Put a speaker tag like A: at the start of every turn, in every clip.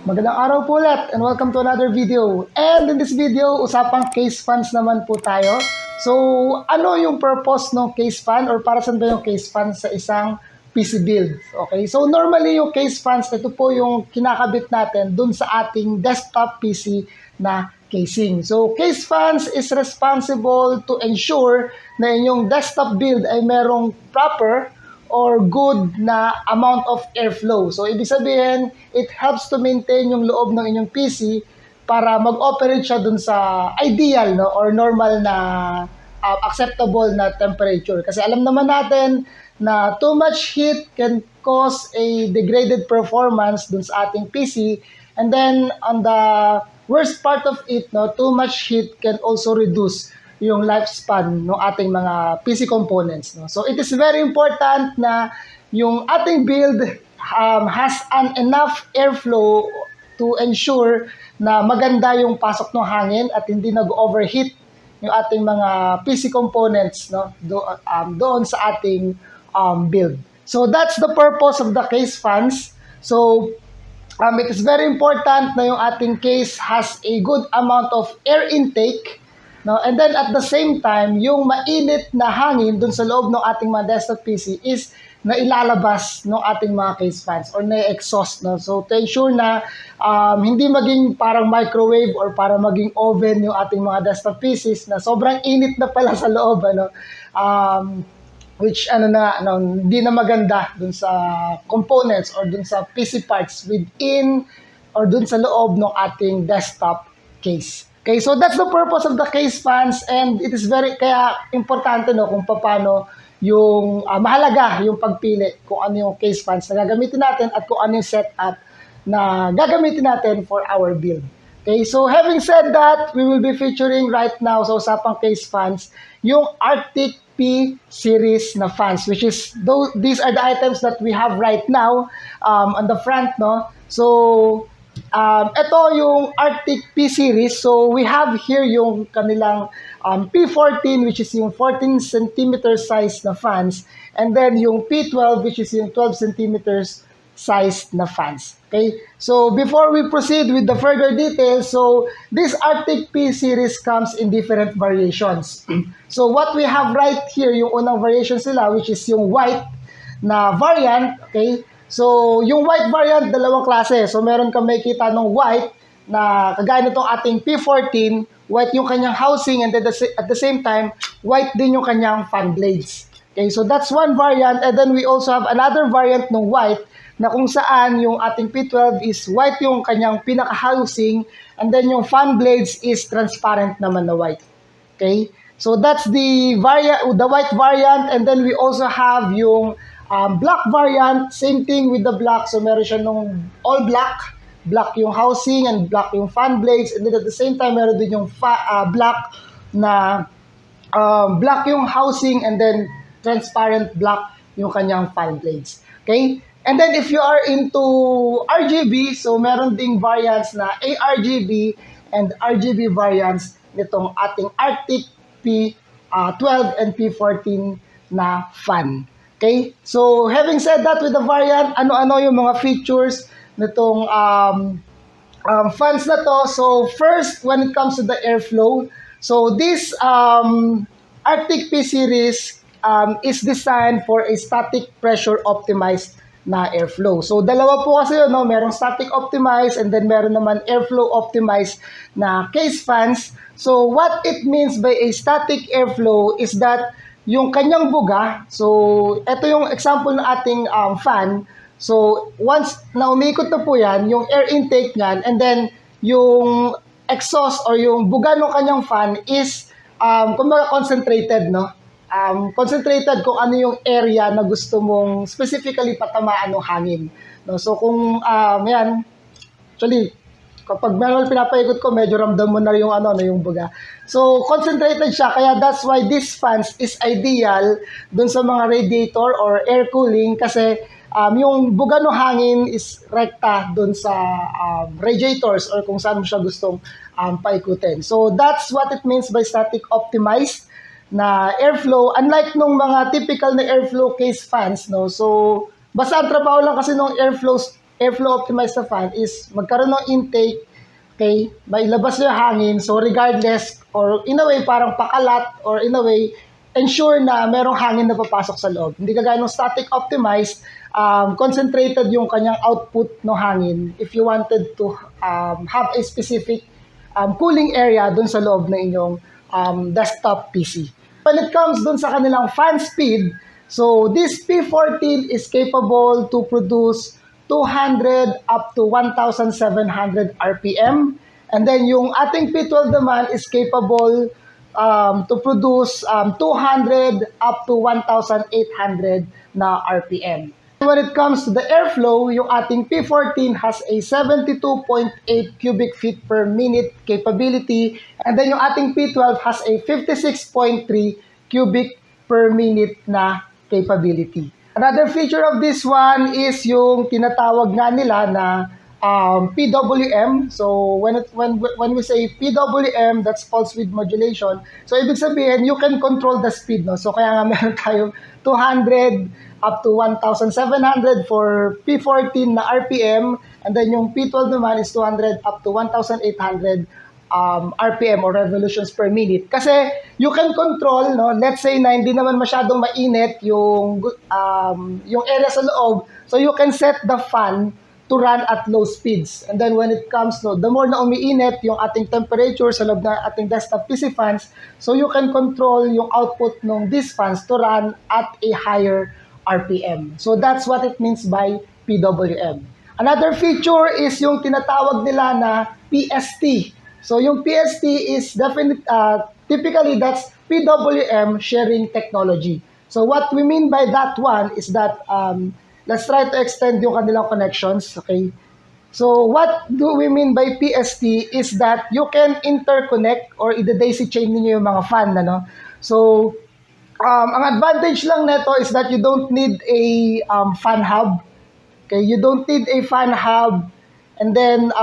A: Magandang araw po ulit and welcome to another video. And in this video, usapang case funds naman po tayo. So, ano yung purpose ng case fund or para saan ba yung case fund sa isang PC build? Okay, so normally yung case funds, ito po yung kinakabit natin dun sa ating desktop PC na casing. So, case funds is responsible to ensure na inyong desktop build ay merong proper or good na amount of airflow. So, ibig sabihin, it helps to maintain yung loob ng inyong PC para mag-operate siya dun sa ideal no, or normal na acceptable na temperature. Kasi alam naman natin na too much heat can cause a degraded performance dun sa ating PC. And then, on the worst part of it, no, too much heat can also reduce yung lifespan ng ating mga PC components. No? So, it is very important na yung ating build has an enough airflow to ensure na maganda yung pasok ng hangin at hindi nag-overheat yung ating mga PC components no? Doon sa ating build. So, that's the purpose of the case fans. So, it is very important na yung ating case has a good amount of air intake. No? And then at the same time, yung mainit na hangin dun sa loob ng ating mga desktop PC is na ilalabas ng ating mga case fans or na-exhaust. No? So to ensure na hindi maging parang microwave or para maging oven yung ating mga desktop PCs na sobrang init na pala sa loob. Ano? Which hindi na maganda dun sa components or dun sa PC parts within or dun sa loob ng ating desktop case. Okay, so that's the purpose of the case fans and it is very kaya importante no kung paano yung mahalaga yung pagpili kung ano yung case fans na gagamitin natin at kung ano yung setup na gagamitin natin for our build. Okay, so having said that, we will be featuring right now sa usapang case fans yung Arctic P series na fans, which is these are the items that we have right now on the front, no? So ito yung Arctic P series. So we have here yung kanilang P14 which is yung 14 cm size na fans and then yung P12 which is yung 12 cm size na fans. Okay? So before we proceed with the further details, so this Arctic P series comes in different variations. So what we have right here, yung unang variation sila which is yung white na variant, okay? So, yung white variant, dalawang klase. So, meron kang makikita ng white na kagaya nitong ating P14, white yung kanyang housing and then at the same time, white din yung kanyang fan blades. Okay, so that's one variant and then we also have another variant ng white na kung saan yung ating P12 is white yung kanyang pinaka-housing and then yung fan blades is transparent naman na white. Okay, so that's the white variant and then we also have yung black variant, same thing with the black. So meron siya nung all black, black yung housing and black yung fan blades and then at the same time meron din yung black na black yung housing and then transparent black yung kanyang fan blades. Okay? And then if you are into RGB, so meron ding variants na ARGB and RGB variants nitong ating Arctic P12 and P14 na fan. Okay? So, having said that with the variant, ano-ano yung mga features nitong fans na to. So, first, when it comes to the airflow, so this Arctic P series is designed for a static pressure optimized na airflow. So, dalawa po kasi yun, no? Merong static optimized and then meron naman airflow optimized na case fans. So, what it means by a static airflow is that yung kanyang buga, so ito yung example ng ating fan. So once na umikot na po yan, yung air intake niyan and then yung exhaust or yung buga ng kanyang fan is kumbaga concentrated, no? Concentrated kung ano yung area na gusto mong specifically patamaan ng hangin. No? So kung yan, actually, kapag manual pinapaikot ko, medyo ramdam mo na yung yung buga. So, concentrated siya. Kaya that's why this fans is ideal dun sa mga radiator or air cooling kasi yung buga ng hangin is rekta dun sa radiators or kung saan mo siya gustong paikutin. So, that's what it means by static optimized na airflow. Unlike nung mga typical na airflow case fans, no? So, basta ang trabaho lang kasi nung airflow airflow optimized na fan is magkaroon ng intake, okay, mailabas yung hangin, so regardless, or in a way parang pakalat, or in a way, ensure na merong hangin na papasok sa loob. Hindi kagaya ng static optimized, concentrated yung kanyang output ng hangin if you wanted to have a specific cooling area dun sa loob ng inyong desktop PC. When it comes dun sa kanilang fan speed, so this P14 is capable to produce 200 up to 1,700 RPM. And then yung ating P12 naman is capable to produce 200 up to 1,800 na RPM. When it comes to the airflow, yung ating P14 has a 72.8 cubic feet per minute capability, and then yung ating P12 has a 56.3 cubic per minute na capability. Another feature of this one is yung tinatawag nga nila na PWM. So when we say PWM, that's pulse width modulation. So ibig sabihin, you can control the speed, no? So kaya nga meron tayong 200 up to 1,700 for P14 na RPM, and then yung P12 naman is 200 up to 1,800 RPM or revolutions per minute. Kasi you can control, no, let's say na hindi naman masyadong mainit yung area sa loob, so you can set the fan to run at low speeds. And then when it comes to, the more na umiinit yung ating temperature sa loob ng ating desktop PC fans, so you can control yung output ng these fans to run at a higher RPM. So that's what it means by PWM. Another feature is yung tinatawag nila na PST. So yung PST is typically that's PWM sharing technology. So what we mean by that one is that let's try to extend yung kanilang connections, okay? So what do we mean by PST is that you can interconnect or i-daisy chain ninyo yung mga fan, ano? So ang advantage lang nito is that you don't need a fan hub. Okay, you don't need a fan hub and then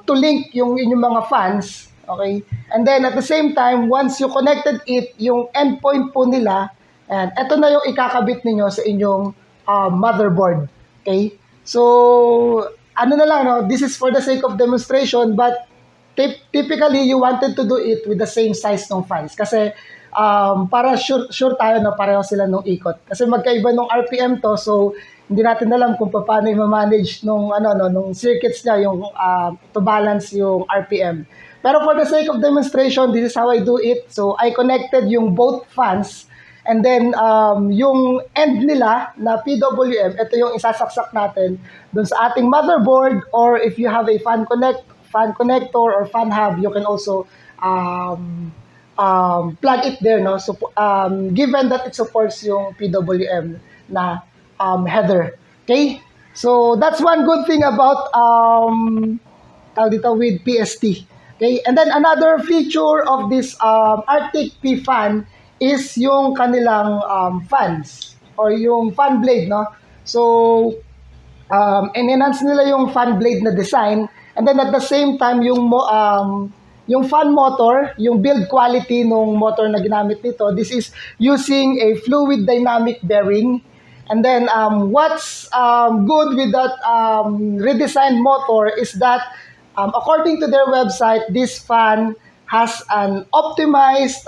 A: to link yung inyong mga fans, okay? And then at the same time, once you connected it, yung endpoint po nila, and ito na yung ikakabit ninyo sa inyong motherboard, okay? So, ano na lang, no? This is for the sake of demonstration, but typically, you wanted to do it with the same size ng fans. Kasi, para sure tayo na pareho sila nung ikot. Kasi magkaiba nung RPM to, so, hindi natin alam kung paano i-manage nung circuits niya, yung to balance yung RPM. Pero for the sake of demonstration, this is how I do it. So I connected yung both fans, and then yung end nila na PWM, ito yung isasaksak natin dun sa ating motherboard, or if you have a fan connector or fan hub, you can also plug it there, no? So given that it supports yung PWM na header. Okay? So that's one good thing about with PST. Okay? And then another feature of this Arctic P fan is yung kanilang fans or yung fan blade, no? So enhance nila yung fan blade na design, and then at the same time yung fan motor, yung build quality ng motor na ginamit nito, this is using a fluid dynamic bearing. And then what's good with that redesigned motor is that according to their website, this fan has an optimized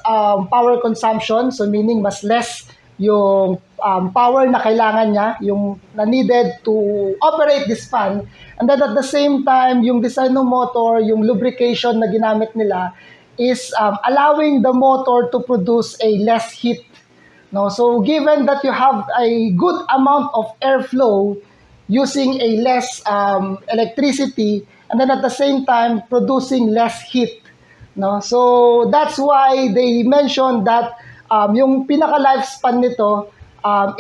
A: power consumption, so meaning mas less yung power na kailangan niya, yung na needed to operate this fan. And then at the same time, yung design ng motor, yung lubrication na ginamit nila is allowing the motor to produce a less heat. No, so given that you have a good amount of airflow using a less electricity, and then at the same time producing less heat, no, so that's why they mentioned that yung pinaka lifespan nito,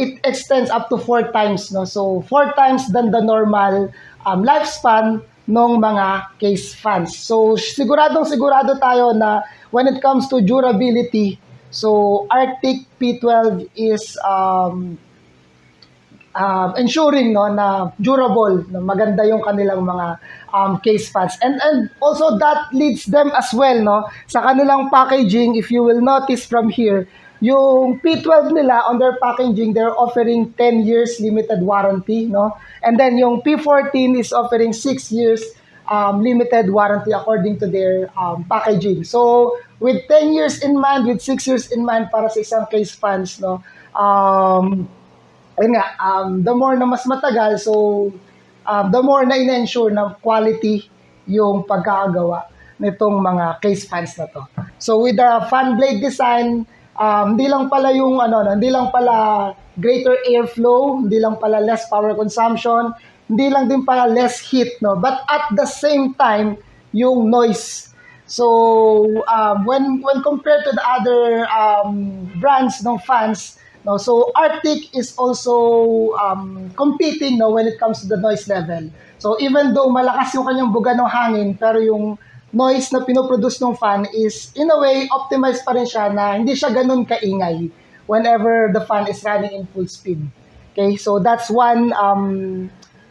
A: it extends up to 4 times, no, so 4 times than the normal lifespan ng mga case fans. So siguro tayo na when it comes to durability, so Arctic P12 is ensuring, no, na durable, na maganda yung kanilang mga case fans. And also that leads them as well, no, sa kanilang packaging. If you will notice from here, yung P12 nila on their packaging, they're offering 10 years limited warranty, no? And then yung P14 is offering 6 years limited warranty according to their packaging. So with 10 years in mind, with 6 years in mind para sa isang case fans, no? Ayun nga, the more na mas matagal, so the more na in-ensure na quality yung pagkakagawa nitong mga case fans na to. So with the fan blade design, hindi lang pala yung hindi lang pala greater airflow, hindi lang pala less power consumption, hindi lang din pala less heat, no, but at the same time yung noise. So when compared to the other brands ng fans, no, so Arctic is also competing, no, when it comes to the noise level. So even though malakas yung kanyang buga ng hangin, pero yung noise na pinoproduce ng fan is in a way optimized pa rin siya na hindi siya ganun kaingay whenever the fan is running in full speed. Okay, so that's one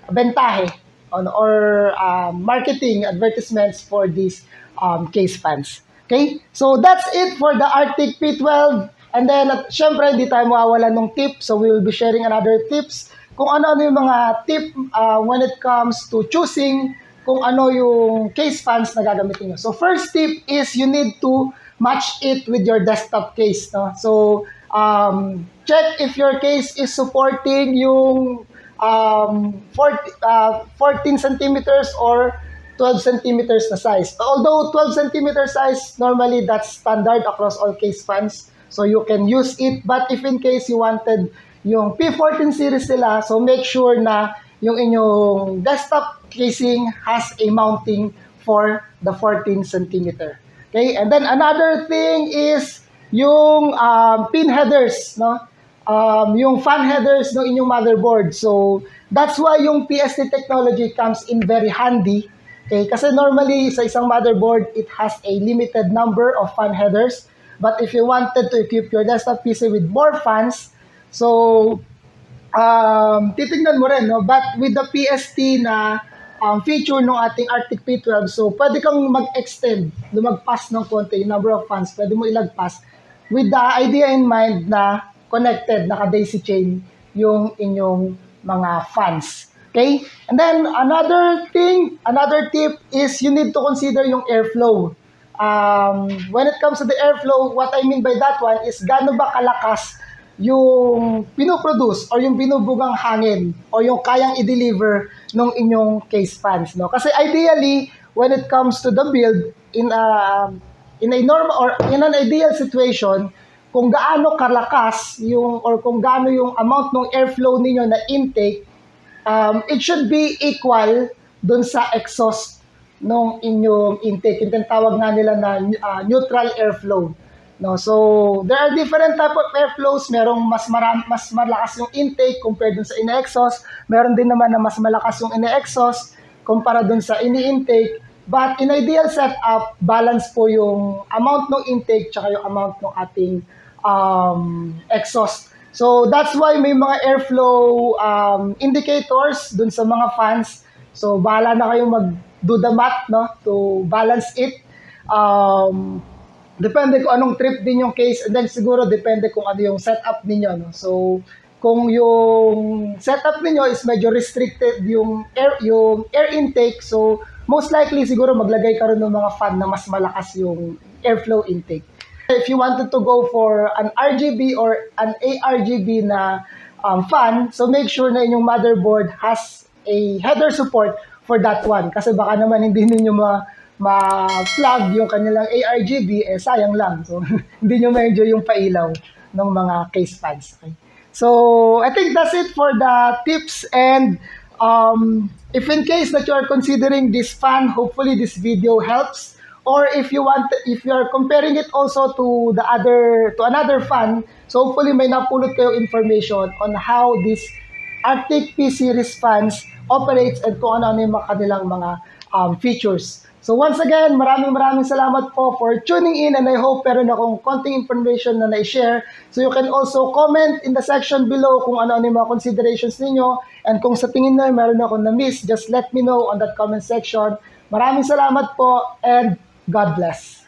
A: bentahe or marketing advertisements for these case fans. Okay, so that's it for the Arctic P12. And then, syempre, hindi tayo mawawala ng tip. So, we will be sharing another tips kung ano-ano yung mga tip when it comes to choosing kung ano yung case fans na gagamitin nyo. So, first tip is you need to match it with your desktop case. No? So, check if your case is supporting yung 14 centimeters or 12 centimeters na size. Although 12 centimeter size, normally that's standard across all case fans. So you can use it. But if in case you wanted yung P14 series nila, so make sure na yung inyong desktop casing has a mounting for the 14 centimeter. Okay? And then another thing is yung pin headers, no? Yung fan headers ng inyong motherboard. So that's why yung PST technology comes in very handy. Okay? Kasi normally sa isang motherboard, it has a limited number of fan headers. But if you wanted to equip your desktop PC with more fans, so titignan mo rin, no? But with the PST na feature ng ating Arctic P12, so pwede kang mag-extend, lumagpas ng konti yung number of fans, pwede mo ilagpas with the idea in mind na connected, naka-daisy chain yung inyong mga fans. Okay? And then another tip is you need to consider yung airflow. When it comes to the airflow, what I mean by that one is gaano ba kalakas yung pinoproduce or yung binubugang hangin o yung kayang i-deliver ng inyong case fans, no? Kasi ideally, when it comes to the build in a normal or in an ideal situation, kung gaano kalakas yung or kung gaano yung amount ng airflow ninyo na intake, it should be equal dun sa exhaust nung inyong intake. Yung tawag nga nila na neutral airflow. No, so there are different type of airflows. Merong mas malakas yung intake compared dun sa ine-exhaust. Meron din naman na mas malakas yung ine-exhaust kumpara dun sa ini-intake. But in ideal setup, balance po yung amount ng intake tsaka yung amount ng ating exhaust. So that's why may mga airflow indicators dun sa mga fans. So bahala na kayong do the math, no, to balance it. Depende kung anong trip din yung case, and then siguro depende kung ano yung setup niyo, no. So kung yung setup niyo is medyo restricted yung air intake, so most likely siguro maglagay ka rin ng mga fan na mas malakas yung airflow intake. If you wanted to go for an RGB or an ARGB na fan, so make sure na inyong motherboard has a header support for that one. Kasi baka naman hindi ninyo ma-plug yung kanilang ARGB, sayang lang. So, hindi nyo ma-enjoy yung pailaw ng mga case fans. Okay? So, I think that's it for the tips. And if in case that you are considering this fan, hopefully this video helps. Or if you are comparing it also to another fan, so hopefully may napulot kayo information on how this Arctic P series fans operates and kung ano yung kanilang mga features. So once again, maraming salamat po for tuning in, and I hope meron akong konting information na na-share. So you can also comment in the section below kung ano yung mga considerations ninyo, and kung sa tingin na meron akong na-miss, just let me know on that comment section. Maraming salamat po, and God bless.